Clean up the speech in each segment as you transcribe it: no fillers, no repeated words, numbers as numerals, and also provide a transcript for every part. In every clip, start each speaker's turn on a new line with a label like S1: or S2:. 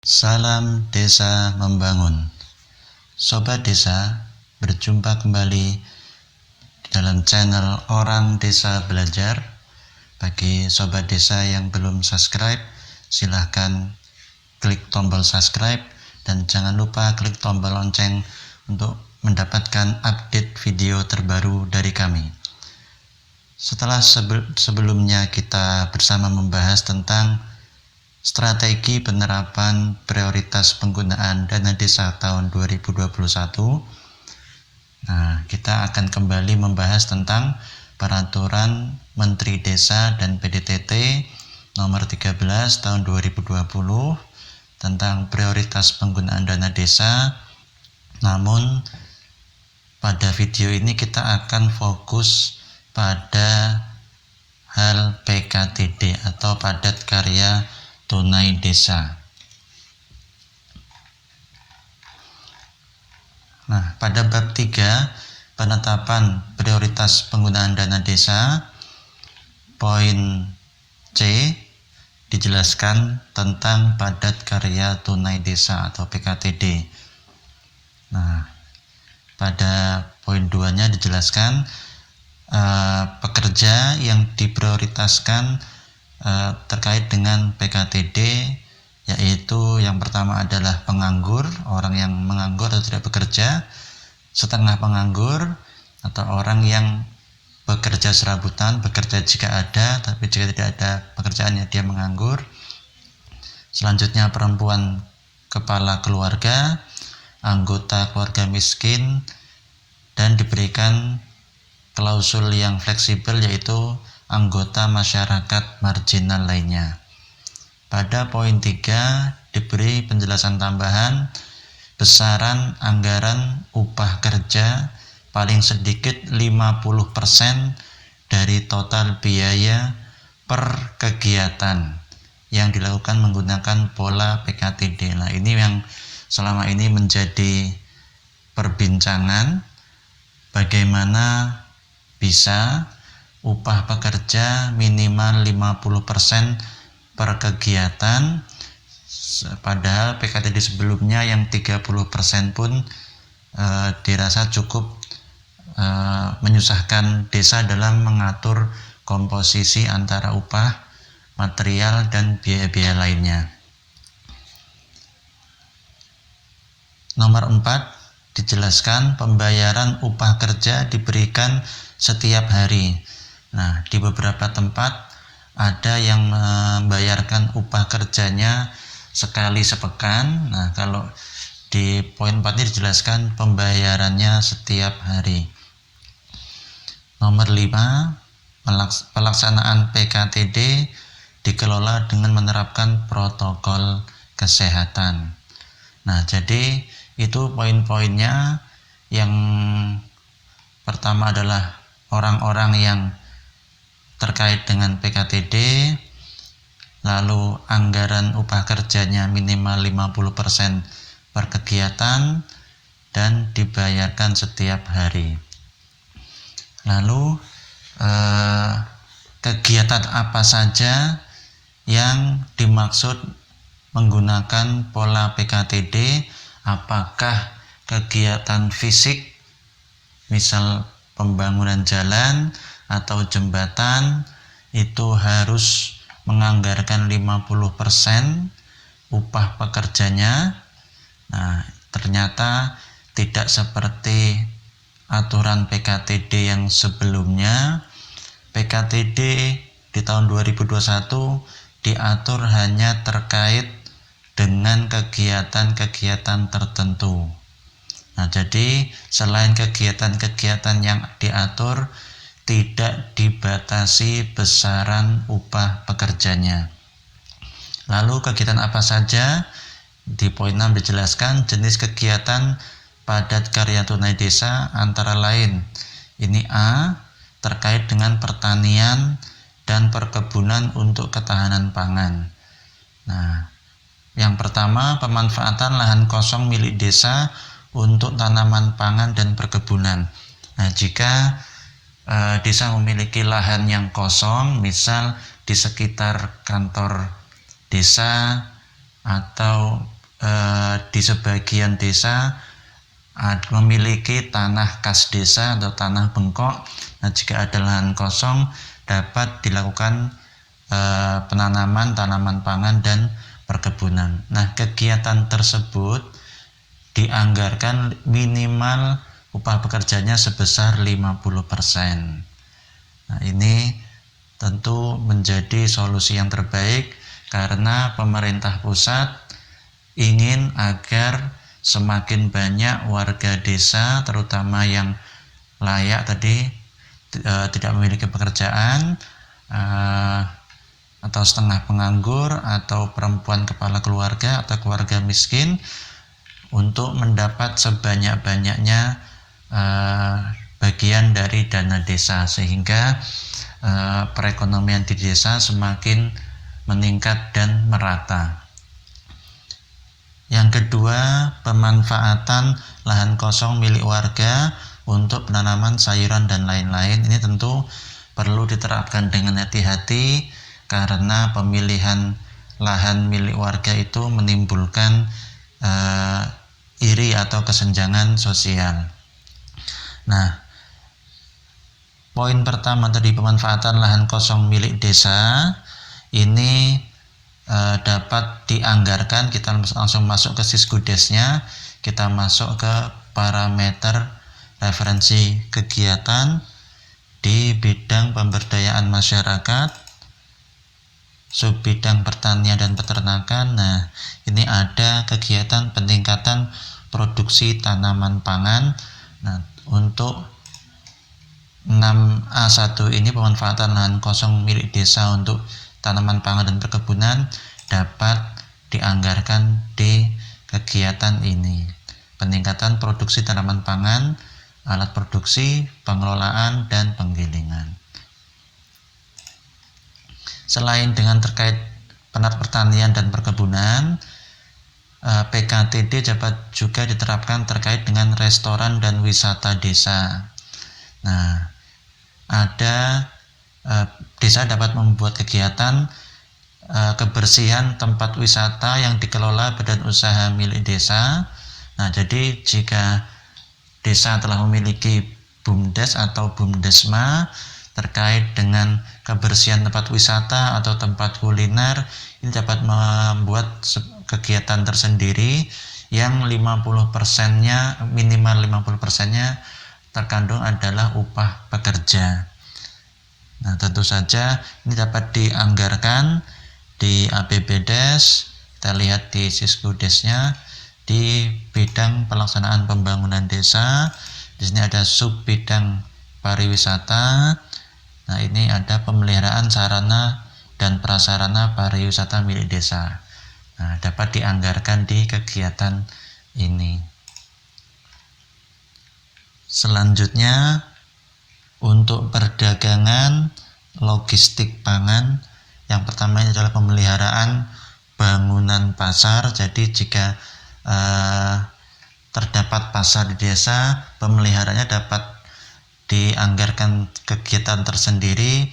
S1: Salam Desa Membangun. Sobat Desa, berjumpa kembali dalam channel Orang Desa Belajar. Bagi Sobat Desa yang belum subscribe, silahkan klik tombol subscribe dan jangan lupa klik tombol lonceng untuk mendapatkan update video terbaru dari kami. Setelah sebelumnya kita bersama membahas tentang strategi penerapan prioritas penggunaan dana desa tahun 2021. Nah, kita akan kembali membahas tentang Peraturan Menteri Desa dan PDTT nomor 13 tahun 2020 tentang prioritas penggunaan dana desa. Namun pada video ini kita akan fokus pada hal PKTD atau padat karya tunai desa. Nah, pada bab 3 penetapan prioritas penggunaan dana desa, poin C dijelaskan tentang padat karya tunai desa atau PKTD. Nah, pada poin 2-nya dijelaskan pekerja yang diprioritaskan terkait dengan PKTD, yaitu yang pertama adalah penganggur, orang yang menganggur atau tidak bekerja, setengah penganggur atau orang yang bekerja serabutan, bekerja jika ada, tapi jika tidak ada pekerjaannya dia menganggur. Selanjutnya perempuan kepala keluarga, anggota keluarga miskin, dan diberikan klausul yang fleksibel yaitu anggota masyarakat marginal lainnya. Pada poin 3 diberi penjelasan tambahan besaran anggaran upah kerja paling sedikit 50% dari total biaya per kegiatan yang dilakukan menggunakan pola PKTD. Nah, ini yang selama ini menjadi perbincangan, bagaimana bisa upah pekerja minimal 50% per kegiatan, padahal PKTD sebelumnya yang 30% pun dirasa cukup menyusahkan desa dalam mengatur komposisi antara upah, material, dan biaya-biaya lainnya. Nomor 4 dijelaskan pembayaran upah kerja diberikan setiap hari. Nah, di beberapa tempat ada yang membayarkan upah kerjanya sekali sepekan. Nah, kalau di poin 4 ini dijelaskan pembayarannya setiap hari. Nomor 5, pelaksanaan PKTD dikelola dengan menerapkan protokol kesehatan. Nah, jadi itu poin-poinnya. Yang pertama adalah orang-orang yang terkait dengan PKTD, lalu anggaran upah kerjanya minimal 50% per kegiatan dan dibayarkan setiap hari. Lalu kegiatan apa saja yang dimaksud menggunakan pola PKTD? Apakah kegiatan fisik, misal pembangunan jalan atau jembatan, itu harus menganggarkan 50% upah pekerjanya? Nah, ternyata tidak seperti aturan PKTD yang sebelumnya. PKTD di tahun 2021 diatur hanya terkait dengan kegiatan-kegiatan tertentu. Nah, jadi selain kegiatan-kegiatan yang diatur, tidak dibatasi besaran upah pekerjanya. Lalu kegiatan apa saja? Di poin 6 dijelaskan jenis kegiatan padat karya tunai desa antara lain. Ini A, terkait dengan pertanian dan perkebunan untuk ketahanan pangan. Nah, yang pertama, pemanfaatan lahan kosong milik desa untuk tanaman pangan dan perkebunan. Nah, jika desa memiliki lahan yang kosong, misal di sekitar kantor desa atau di sebagian desa memiliki tanah kas desa atau tanah bengkok. Nah, jika ada lahan kosong dapat dilakukan penanaman tanaman pangan dan perkebunan. Nah, kegiatan tersebut dianggarkan minimal upah pekerjanya sebesar 50%. Nah, ini tentu menjadi solusi yang terbaik karena pemerintah pusat ingin agar semakin banyak warga desa, terutama yang layak tadi, tidak memiliki pekerjaan, atau setengah penganggur, atau perempuan kepala keluarga atau keluarga miskin, untuk mendapat sebanyak-banyaknya bagian dari dana desa, sehingga perekonomian di desa semakin meningkat dan merata. Yang kedua, pemanfaatan lahan kosong milik warga untuk penanaman sayuran dan lain-lain. Ini tentu perlu diterapkan dengan hati-hati karena pemilihan lahan milik warga itu menimbulkan iri atau kesenjangan sosial. Nah, poin pertama tadi, pemanfaatan lahan kosong milik desa ini dapat dianggarkan. Kita langsung masuk ke Siskudesnya, kita masuk ke parameter referensi kegiatan di bidang pemberdayaan masyarakat, subbidang pertanian dan peternakan. Nah, ini ada kegiatan peningkatan produksi tanaman pangan. Nah, untuk 6A1 ini, pemanfaatan lahan kosong milik desa untuk tanaman pangan dan perkebunan, dapat dianggarkan di kegiatan ini. Peningkatan produksi tanaman pangan, alat produksi, pengelolaan, dan penggilingan. Selain dengan terkait pertanian dan perkebunan, PKTD dapat juga diterapkan terkait dengan restoran dan wisata desa. Nah, ada desa dapat membuat kegiatan kebersihan tempat wisata yang dikelola badan usaha milik desa. Nah, jadi jika desa telah memiliki BUMDes atau BUMDesma terkait dengan kebersihan tempat wisata atau tempat kuliner, ini dapat membuat kegiatan tersendiri yang 50%-nya, minimal 50%-nya terkandung adalah upah pekerja. Nah, tentu saja ini dapat dianggarkan di APBDes. Kita lihat di Siskudesnya, di bidang pelaksanaan pembangunan desa. Di sini ada sub bidang pariwisata. Nah, ini ada pemeliharaan sarana dan prasarana pariwisata milik desa. Nah, dapat dianggarkan di kegiatan ini. Selanjutnya, untuk perdagangan logistik pangan, yang pertama ini adalah pemeliharaan bangunan pasar. Jadi jika terdapat pasar di desa, pemeliharaannya dapat dianggarkan kegiatan tersendiri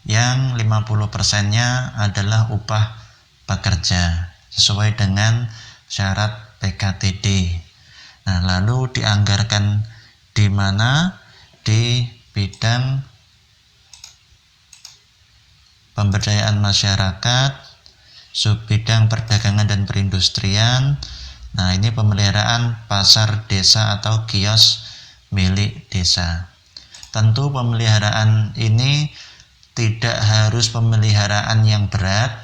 S1: yang 50%-nya adalah upah pekerja sesuai dengan syarat PKTD. Nah, lalu dianggarkan di mana? Di bidang pemberdayaan masyarakat, subbidang perdagangan dan perindustrian. Nah, ini pemeliharaan pasar desa atau kios milik desa. Tentu pemeliharaan ini tidak harus pemeliharaan yang berat,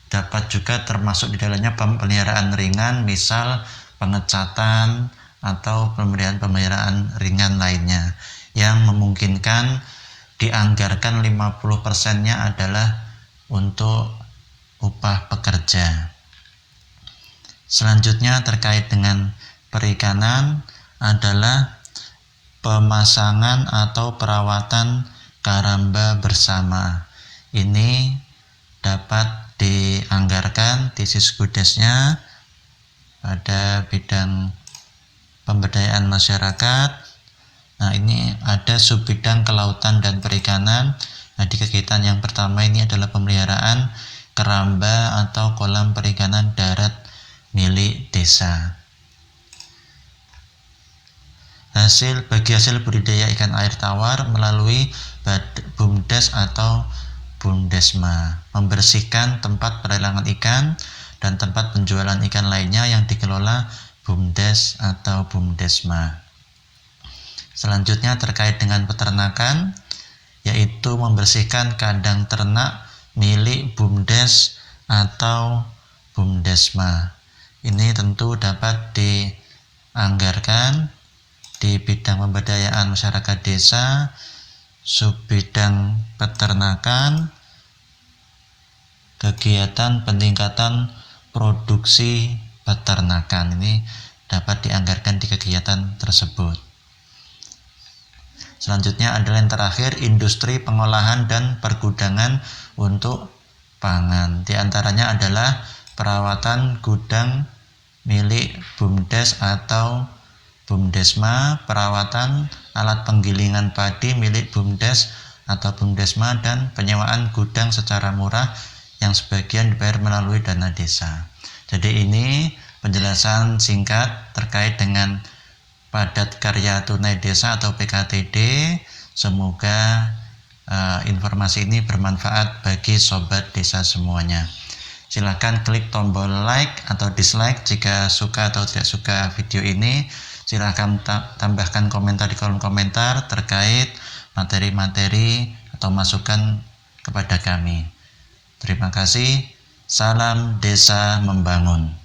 S1: dapat juga termasuk di dalamnya pemeliharaan ringan, misal pengecatan atau pemeliharaan ringan lainnya, yang memungkinkan dianggarkan 50%-nya adalah untuk upah pekerja. Selanjutnya terkait dengan perikanan adalah pemasangan atau perawatan karamba bersama. Ini dapat dianggarkan di Siskudesnya pada bidang pemberdayaan masyarakat. Nah, ini ada subbidang kelautan dan perikanan. Nah, di kegiatan yang pertama ini adalah pemeliharaan keramba atau kolam perikanan darat milik desa. Bagi hasil budidaya ikan air tawar melalui BUMDes atau BUMDesma, membersihkan tempat pelelangan ikan dan tempat penjualan ikan lainnya yang dikelola BUMDes atau BUMDesma. Selanjutnya terkait dengan peternakan, yaitu membersihkan kandang ternak milik BUMDes atau BUMDesma. Ini tentu dapat dianggarkan di bidang pemberdayaan masyarakat desa, subbidang peternakan, kegiatan peningkatan produksi peternakan. Ini dapat dianggarkan di kegiatan tersebut. Selanjutnya adalah yang terakhir, industri pengolahan dan pergudangan untuk pangan. Di antaranya adalah perawatan gudang milik BUMDes atau BUMDesma, perawatan alat penggilingan padi milik BUMDes atau BUMDesma, dan penyewaan gudang secara murah yang sebagian dibayar melalui dana desa. Jadi ini penjelasan singkat terkait dengan padat karya tunai desa atau PKTD. Semoga informasi ini bermanfaat bagi sobat desa semuanya. Silakan klik tombol like atau dislike jika suka atau tidak suka video ini. Silakan tambahkan komentar di kolom komentar terkait materi-materi atau masukan kepada kami. Terima kasih. Salam Desa Membangun.